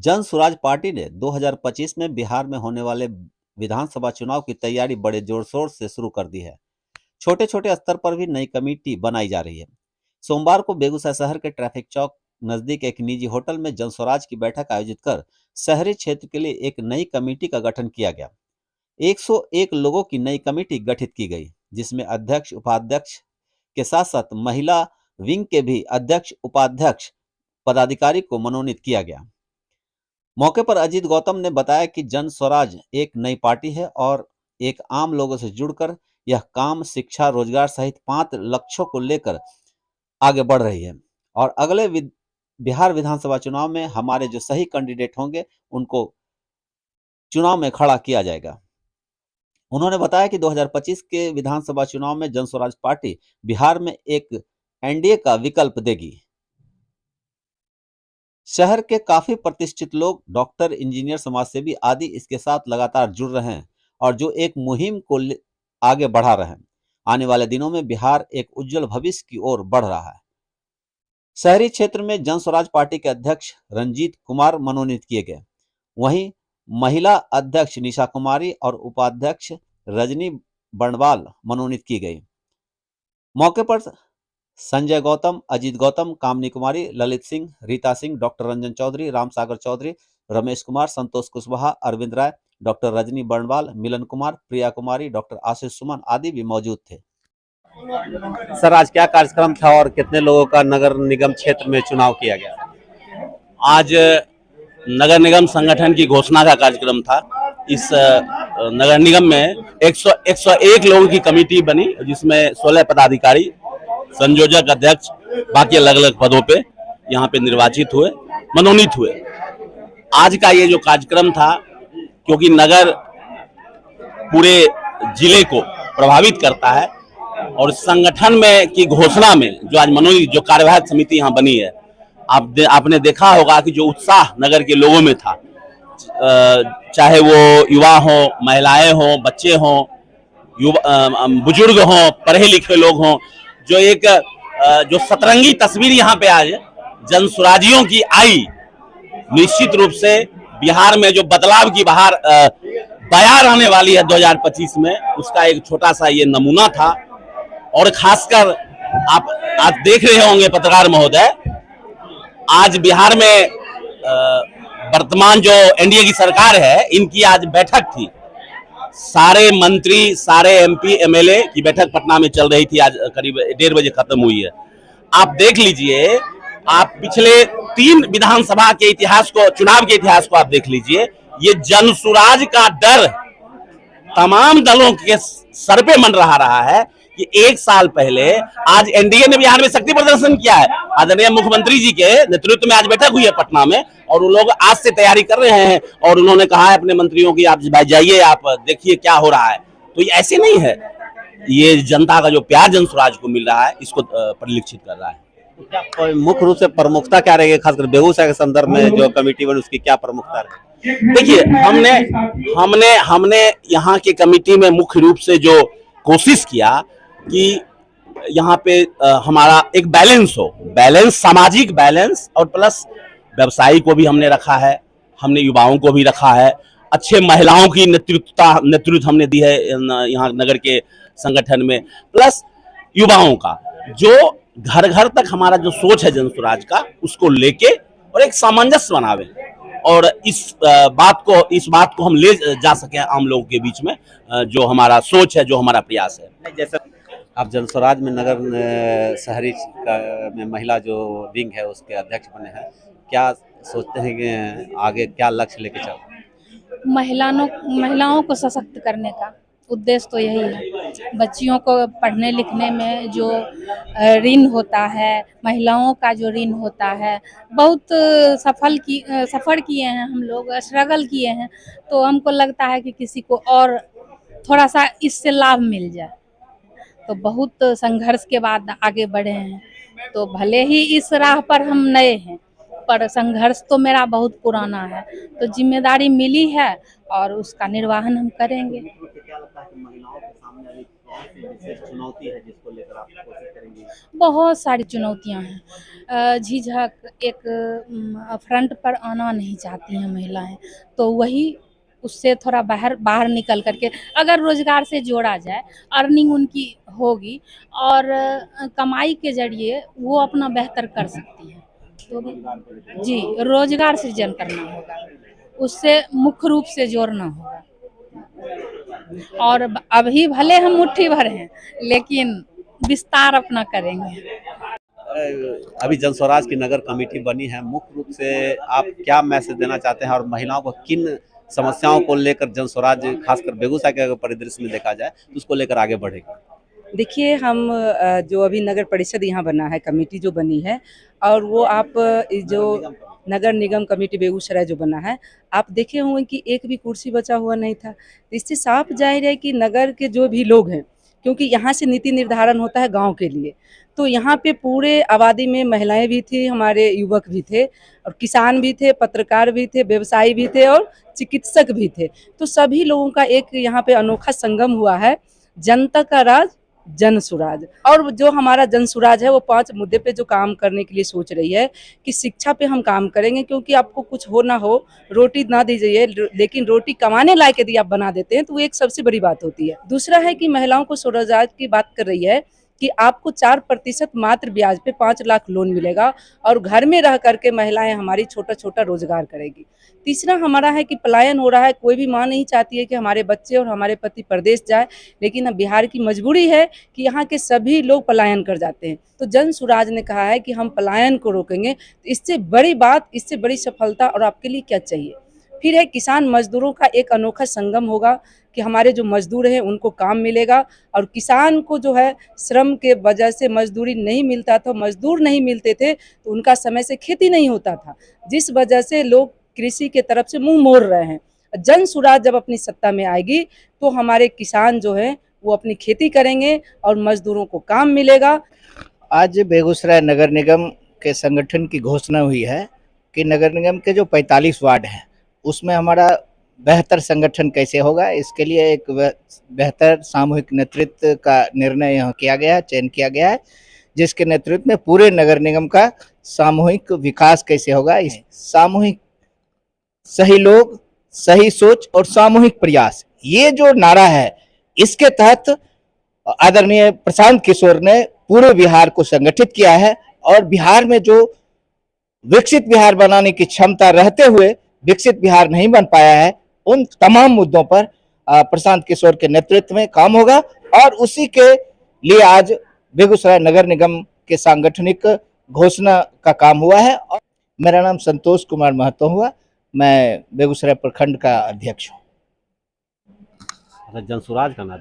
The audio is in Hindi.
जन स्वराज पार्टी ने 2025 में बिहार में होने वाले विधानसभा चुनाव की तैयारी बड़े जोर शोर से शुरू कर दी है। छोटे छोटे स्तर पर भी नई कमेटी बनाई जा रही है। सोमवार को बेगूसराय शहर के ट्रैफिक चौक नजदीक एक निजी होटल में जन स्वराज की बैठक आयोजित कर शहरी क्षेत्र के लिए एक नई कमेटी का गठन किया गया। 101 लोगों की नई कमेटी गठित की गई, जिसमें अध्यक्ष उपाध्यक्ष के साथ साथ महिला विंग के भी अध्यक्ष उपाध्यक्ष पदाधिकारी को मनोनीत किया गया। मौके पर अजीत गौतम ने बताया कि जन स्वराज एक नई पार्टी है और एक आम लोगों से जुड़कर यह काम शिक्षा रोजगार सहित 5 लक्ष्यों को लेकर आगे बढ़ रही है और अगले बिहार विधानसभा चुनाव में हमारे जो सही कैंडिडेट होंगे उनको चुनाव में खड़ा किया जाएगा। उन्होंने बताया कि 2025 के विधानसभा चुनाव में जन स्वराज पार्टी बिहार में एक एनडीए का विकल्प देगी। शहर के काफी प्रतिष्ठित लोग, डॉक्टर, इंजीनियर, समाजसेवी आदि इसके साथ लगातार जुड़ रहे हैं और जो एक मुहिम को आगे बढ़ा रहे हैं। आने वाले दिनों में बिहार एक उज्जवल भविष्य की ओर बढ़ रहा है। शहरी क्षेत्र में जन स्वराज पार्टी के अध्यक्ष रंजीत कुमार मनोनीत किए गए, वहीं महिला अध्यक्ष निशा कुमारी और उपाध्यक्ष रजनी बंडवाल मनोनीत की गई। मौके पर संजय गौतम, अजीत गौतम, कामनी कुमारी, ललित सिंह, रीता सिंह, डॉक्टर रंजन चौधरी, राम सागर चौधरी, रमेश कुमार, संतोष कुशवाहा, अरविंद राय, डॉक्टर रजनी बंडवाल, मिलन कुमार, प्रिया कुमारी, डॉक्टर आशीष सुमन आदि भी मौजूद थे। सर, आज क्या कार्यक्रम था और कितने लोगों का नगर निगम क्षेत्र में चुनाव किया गया? आज नगर निगम संगठन की घोषणा का कार्यक्रम था। इस नगर निगम में 101 लोगों की कमेटी बनी, जिसमें 16 पदाधिकारी, संयोजक, अध्यक्ष, बाकी अलग अलग पदों पे यहाँ पे निर्वाचित हुए, मनोनीत हुए। आज का ये जो कार्यक्रम था, क्योंकि नगर पूरे जिले को प्रभावित करता है और संगठन में की घोषणा में जो आज मनोनीत जो कार्यवाहक समिति यहाँ बनी है, आपने देखा होगा कि जो उत्साह नगर के लोगों में था, चाहे वो युवा हो, महिलाएं हो, बच्चे हो, बुजुर्ग हो, पढ़े लिखे लोग हों, जो एक जो सतरंगी तस्वीर यहाँ पे आज जन स्वराजियों की आई, निश्चित रूप से बिहार में जो बदलाव की बयार आने वाली है 2025 में, उसका एक छोटा सा ये नमूना था। और खासकर आप आज देख रहे होंगे पत्रकार महोदय, आज बिहार में वर्तमान जो एनडीए की सरकार है, इनकी आज बैठक थी। सारे मंत्री, सारे एमपी, एमएलए की बैठक पटना में चल रही थी। आज करीब 1:30 बजे खत्म हुई है। आप देख लीजिए, आप पिछले 3 विधानसभा के इतिहास को, चुनाव के इतिहास को आप देख लीजिए। ये जन स्वराज का डर तमाम दलों के सर पे मंडरा रहा है कि 1 साल पहले आज एनडीए ने बिहार में शक्ति प्रदर्शन किया है। आदरणीय मुख्यमंत्री जी के नेतृत्व में आज बैठक हुई है पटना में, और वो लोग आज से तैयारी कर रहे हैं और उन्होंने कहा है अपने मंत्रियों की, आप जाइए, आप देखिए क्या हो रहा है। तो ये ऐसे नहीं है, ये जनता का जो प्यार जन स्वराज को मिल रहा है, इसको परिलक्षित कर रहा है। तो मुख्य रूप से प्रमुखता क्या रहेगी, खासकर बेगूसराय के संदर्भ में जो कमेटी बनी, उसकी क्या प्रमुखता रहेगी? देखिए, हमने यहाँ की कमेटी में मुख्य रूप से जो कोशिश किया कि यहाँ पे हमारा एक बैलेंस हो, सामाजिक बैलेंस, और प्लस व्यवसायी को भी हमने रखा है, हमने युवाओं को भी रखा है, अच्छे महिलाओं की नेतृत्व हमने दी है यहाँ नगर के संगठन में, प्लस युवाओं का जो घर घर तक हमारा जो सोच है जन स्वराज का, उसको लेके और एक सामंजस्य बनावे और इस बात को हम ले जा सके आम लोगों के बीच में, जो हमारा सोच है, जो हमारा प्रयास है। जैसे आप जन स्वराज में नगर शहरी में महिला जो विंग है उसके अध्यक्ष बने हैं, क्या सोचते हैं कि आगे क्या लक्ष्य लेके चल रहे हैं? महिलाओं को सशक्त करने का उद्देश्य तो यही है। बच्चियों को पढ़ने लिखने में जो ऋण होता है, महिलाओं का जो ऋण होता है, बहुत सफ़र किए हैं हम लोग, स्ट्रगल किए हैं, तो हमको लगता है कि किसी को और थोड़ा सा इससे लाभ मिल जाए, तो बहुत संघर्ष के बाद आगे बढ़े हैं। तो भले ही इस राह पर हम नए हैं, पर संघर्ष तो मेरा बहुत पुराना है, तो जिम्मेदारी मिली है और उसका निर्वहन हम करेंगे। विशेष चुनौती है जिसको लेकर आप कोशिश करेंगी? बहुत सारी चुनौतियां हैं। झिझक एक फ्रंट पर आना नहीं चाहती हैं महिलाएं, तो वही उससे थोड़ा बाहर बाहर निकल करके अगर रोजगार से जोड़ा जाए, अर्निंग उनकी होगी और कमाई के जरिए वो अपना बेहतर कर सकती है। तो जी, रोजगार सृजन करना होगा, उससे मुख्य रूप से जोड़ना होगा। और अभी भले हम मुट्ठी भर हैं, लेकिन विस्तार अपना करेंगे। अभी जन स्वराज की नगर कमेटी बनी है, मुख्य रूप से आप क्या मैसेज देना चाहते हैं और महिलाओं को किन समस्याओं को लेकर जन स्वराज खासकर बेगूसराय के अगर परिदृश्य में देखा जाए तो उसको लेकर आगे बढ़ेगा? देखिए, हम जो अभी नगर परिषद यहाँ बना है, कमेटी जो बनी है, और वो आप जो नगर निगम कमेटी बेगूसराय जो बना है, आप देखे होंगे कि एक भी कुर्सी बचा हुआ नहीं था। तो इससे साफ जाहिर है कि नगर के जो भी लोग हैं, क्योंकि यहाँ से नीति निर्धारण होता है गांव के लिए, तो यहाँ पे पूरे आबादी में महिलाएं भी थी, हमारे युवक भी थे, और किसान भी थे, पत्रकार भी थे, व्यवसायी भी थे और चिकित्सक भी थे। तो सभी लोगों का एक यहाँ पे अनोखा संगम हुआ है, जनता का राज जन सुराज। और जो हमारा जन सुराज है वो 5 मुद्दे पे जो काम करने के लिए सोच रही है कि शिक्षा पे हम काम करेंगे, क्योंकि आपको कुछ हो ना हो, रोटी ना दी जाइए, लेकिन रोटी कमाने लायक यदि आप बना देते हैं तो वो एक सबसे बड़ी बात होती है। दूसरा है कि महिलाओं को स्वरोजगार की बात कर रही है कि आपको 4% मात्र ब्याज पे 5 लाख लोन मिलेगा और घर में रह करके महिलाएं हमारी छोटा छोटा रोजगार करेगी। तीसरा हमारा है कि पलायन हो रहा है, कोई भी माँ नहीं चाहती है कि हमारे बच्चे और हमारे पति प्रदेश जाए, लेकिन अब बिहार की मजबूरी है कि यहाँ के सभी लोग पलायन कर जाते हैं। तो जन सुराज ने कहा है कि हम पलायन को रोकेंगे। तो इससे बड़ी बात, इससे बड़ी सफलता और आपके लिए क्या चाहिए? फिर है किसान मजदूरों का एक अनोखा संगम होगा कि हमारे जो मजदूर हैं उनको काम मिलेगा, और किसान को जो है श्रम के वजह से मजदूरी नहीं मिलता था, मजदूर नहीं मिलते थे, तो उनका समय से खेती नहीं होता था, जिस वजह से लोग कृषि के तरफ से मुंह मोड़ रहे हैं। जन सुराज जब अपनी सत्ता में आएगी तो हमारे किसान जो है वो अपनी खेती करेंगे और मजदूरों को काम मिलेगा। आज बेगूसराय नगर निगम के संगठन की घोषणा हुई है कि नगर निगम के जो 45 वार्ड हैं उसमें हमारा बेहतर संगठन कैसे होगा, इसके लिए एक बेहतर सामूहिक नेतृत्व का निर्णय यहाँ किया गया है, चयन किया गया है, जिसके नेतृत्व में पूरे नगर निगम का सामूहिक विकास कैसे होगा, इस सामूहिक सही लोग, सही सोच और सामूहिक प्रयास, ये जो नारा है, इसके तहत आदरणीय प्रशांत किशोर ने पूरे बिहार को संगठित किया है और बिहार में जो विकसित बिहार बनाने की क्षमता रहते हुए विकसित बिहार नहीं बन पाया है, उन तमाम मुद्दों पर प्रशांत किशोर के नेतृत्व में काम होगा और उसी के लिए आज बेगूसराय नगर निगम के सांगठनिक घोषणा का काम हुआ है। और मेरा नाम संतोष कुमार महतो हुआ, मैं बेगूसराय प्रखंड का अध्यक्ष हूँ। जन स्वराज का नाम